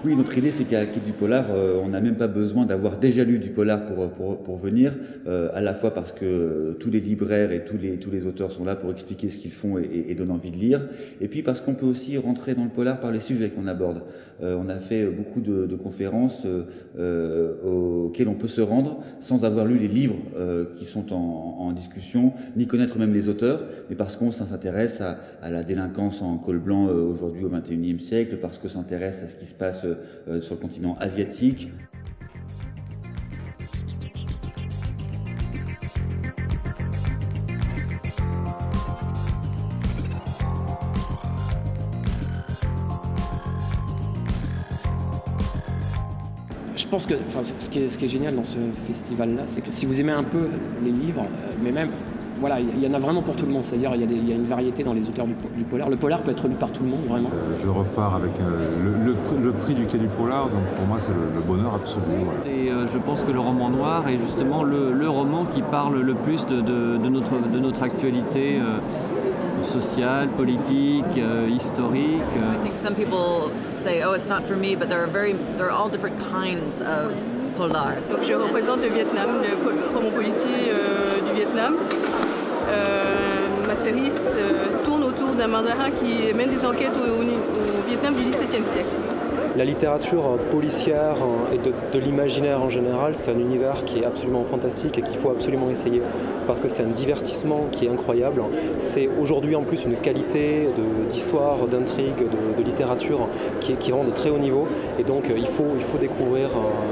Oui, notre idée, c'est qu'à Quai du Polar, on n'a même pas besoin d'avoir déjà lu du polar pour venir, à la fois parce que tous les libraires et tous les auteurs sont là pour expliquer ce qu'ils font et donnent envie de lire, et puis parce qu'on peut aussi rentrer dans le polar par les sujets qu'on aborde. On a fait beaucoup de conférences auxquelles on peut se rendre sans avoir lu les livres qui sont en discussion, ni connaître même les auteurs, mais parce qu'on s'intéresse à la délinquance en col blanc aujourd'hui au XXIe siècle, parce que s'intéresse à ce qui se passe sur le continent asiatique. Je pense que ce qui est génial dans ce festival-là, c'est que si vous aimez un peu les livres, mais même, voilà, il y en a vraiment pour tout le monde. C'est-à-dire il y a une variété dans les auteurs du polar. Le polar peut être lu par tout le monde, vraiment. Je repars avec le prix du Quai du Polar, donc pour moi c'est le bonheur absolu. Voilà. Et je pense que le roman noir est justement le roman qui parle le plus de notre actualité sociale, politique, historique. I think some people say, oh, it's not for me, but there are all different kinds of polar. Donc je représente le Vietnam, le roman policier du Vietnam. Ma série tourne autour d'un mandarin qui mène des enquêtes au Vietnam du XVIIe siècle. La littérature policière et de l'imaginaire en général, c'est un univers qui est absolument fantastique et qu'il faut absolument essayer parce que c'est un divertissement qui est incroyable. C'est aujourd'hui en plus une qualité d'histoire, d'intrigue, de littérature qui rend de très haut niveau et donc il faut découvrir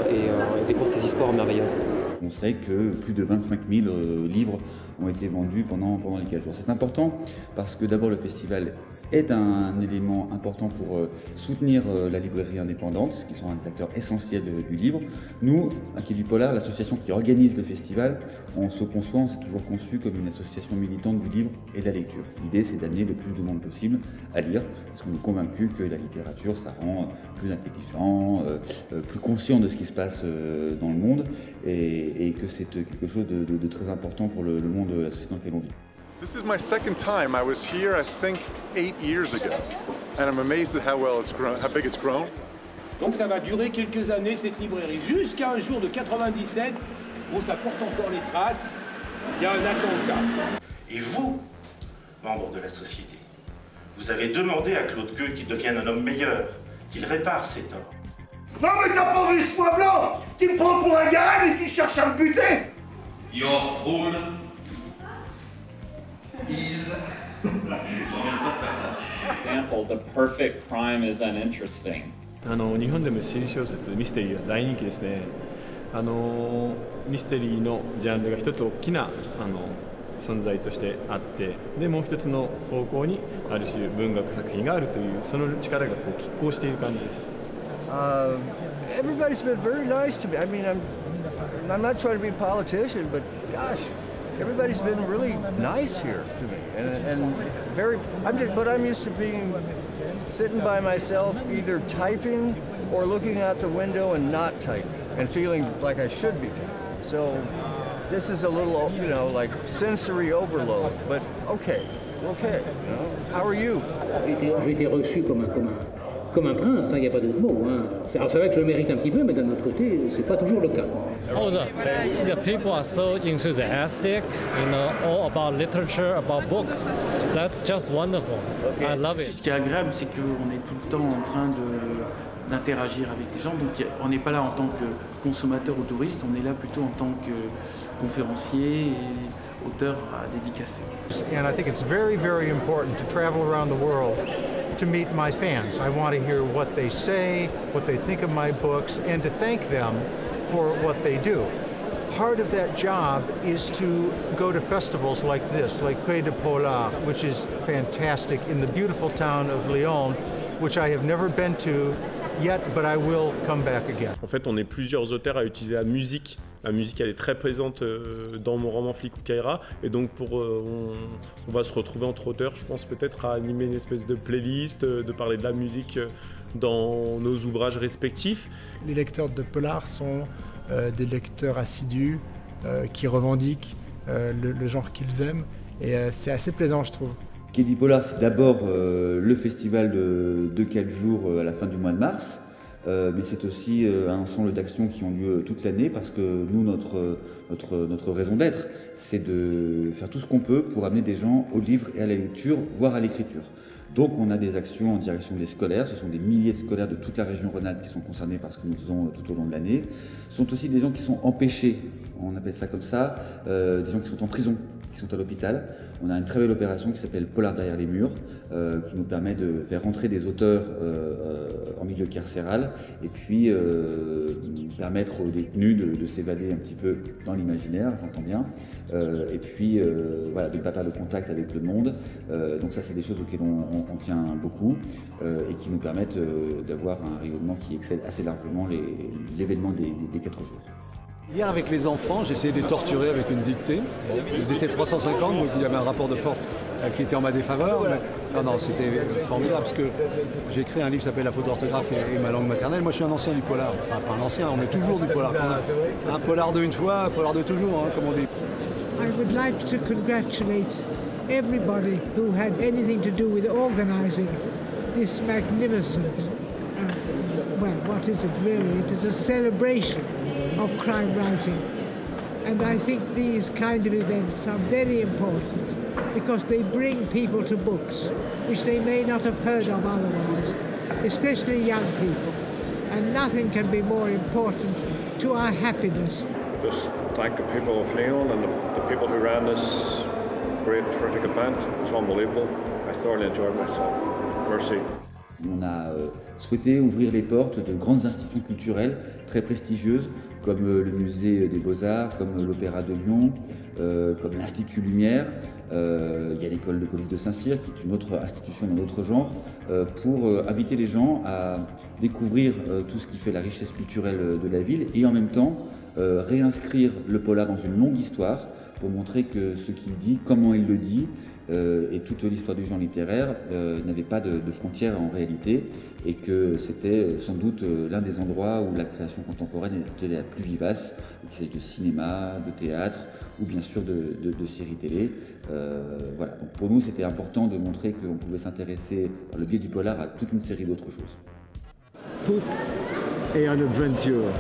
et découvrir ces histoires merveilleuses. On sait que plus de 25 000 livres ont été vendus pendant les 4 jours. C'est important parce que d'abord le festival est un élément important pour soutenir la librairie indépendante, qui sont des acteurs essentiels du livre. Nous, à Quai du Polar, l'association qui organise le festival, on s'est toujours conçu comme une association militante du livre et de la lecture. L'idée, c'est d'amener le plus de monde possible à lire, parce qu'on est convaincu que la littérature, ça rend plus intelligent, plus conscient de ce qui se passe dans le monde, et que c'est quelque chose de très important pour le monde de la société dans laquelle on vit. This is my second time. I was here, I think, 8 years ago, and I'm amazed at how well it's grown, how big it's grown. Donc ça va durer quelques années cette librairie, jusqu'à un jour de 97 où ça porte encore les traces. Il y a un attentat. Et vous, membres de la société, vous avez demandé à Claude Gueux qu'il devienne un homme meilleur, qu'il répare ses torts. Non mais t'as pas vu ce poids blanc qui me prend pour un gars et qui cherche à me buter. Your rule is... Example, the perfect crime is uninteresting. 日本でも推理小説ミステリーは大人気ですね。ミステリーのジャンルが一つ大きな存在としてあって、でもう一つの方向にある種文学作品があるというその力がこう拮抗している感じです。Everybody's been very nice to me. I mean, I'm not trying to be a politician, but gosh, everybody's been really nice here to me, and very. I'm used to sitting by myself, either typing or looking out the window and not typing, and feeling like I should be typing. So this is a little, like sensory overload, but okay. How are you? J'ai été reçu comme un prince, il n'y a pas d'autre mot. Alors c'est vrai que je le mérite un petit peu, mais d'un autre côté, c'est pas toujours le cas. Oh, the people are so enthusiastic, all about literature, about books. That's just wonderful. Okay. I love it. Ce qui est agréable, c'est qu'on est tout le temps en train d'interagir avec les gens. Donc on n'est pas là en tant que consommateur ou touriste, on est là plutôt en tant que conférencier et auteur à dédicacer. And I think it's very, very important to travel around the world to meet my fans. I want to hear what they say, what they think of my books, and to thank them for what they do. Part of that job is to go to festivals like this, like Quai du Polar, which is fantastic, in the beautiful town of Lyon, which I have never been to yet, but I will come back again. En fait, on est plusieurs auteurs à utiliser la musique. La musique, elle est très présente dans mon roman Flic ou Kaira, et donc on va se retrouver entre auteurs, je pense peut-être à animer une espèce de playlist, de parler de la musique dans nos ouvrages respectifs. Les lecteurs de polar sont des lecteurs assidus qui revendiquent le genre qu'ils aiment, et c'est assez plaisant, je trouve. Quai du Polar, c'est d'abord le festival de 4 jours à la fin du mois de mars. mais c'est aussi un ensemble d'actions qui ont lieu toute l'année parce que nous, notre raison d'être, c'est de faire tout ce qu'on peut pour amener des gens au livre et à la lecture, voire à l'écriture. Donc on a des actions en direction des scolaires, ce sont des milliers de scolaires de toute la région Rhône-Alpes qui sont concernés par ce que nous faisons tout au long de l'année. Ce sont aussi des gens qui sont empêchés, on appelle ça comme ça, des gens qui sont en prison, qui sont à l'hôpital. On a une très belle opération qui s'appelle Polar derrière les murs, qui nous permet de faire rentrer des auteurs en milieu carcéral et puis permettre aux détenus de s'évader un petit peu dans l'imaginaire, j'entends bien, et puis voilà, de ne pas perdre de contact avec le monde. Donc ça, c'est des choses auxquelles on tient beaucoup et qui nous permettent d'avoir un rayonnement qui excède assez largement l'événement des 4 jours. Hier, avec les enfants, j'ai essayé de les torturer avec une dictée. Ils étaient 350, donc il y avait un rapport de force qui était en ma défaveur. Mais non, c'était formidable parce que j'ai écrit un livre qui s'appelle La faute d'orthographe et ma langue maternelle. Moi, je suis un ancien du polar. Enfin, pas un ancien, on est toujours du polar. Un polar de une fois, un polar de toujours, hein, comme on dit. I would like to congratulate everybody who had anything to do with organizing this magnificent, well, what is it really? It is a celebration of crime writing. And I think these kind of events are very important because they bring people to books which they may not have heard of otherwise, especially young people. And nothing can be more important to our happiness. Just thank the people of Lyon and the people who ran this great, terrific event. It's unbelievable. I thoroughly enjoyed myself. Merci. On a souhaité ouvrir les portes de grandes institutions culturelles très prestigieuses comme le musée des Beaux-Arts, comme l'Opéra de Lyon, comme l'Institut Lumière. Il y a l'école de police de Saint-Cyr qui est une autre institution d'un autre genre pour inviter les gens à découvrir tout ce qui fait la richesse culturelle de la ville et en même temps réinscrire le polar dans une longue histoire pour montrer que ce qu'il dit, comment il le dit, et toute l'histoire du genre littéraire n'avait pas de frontières en réalité et que c'était sans doute l'un des endroits où la création contemporaine était la plus vivace, qu'il s'agisse de cinéma, de théâtre ou bien sûr de séries télé. Voilà. Donc pour nous, c'était important de montrer qu'on pouvait s'intéresser par le biais du polar à toute une série d'autres choses. Tout est une aventure.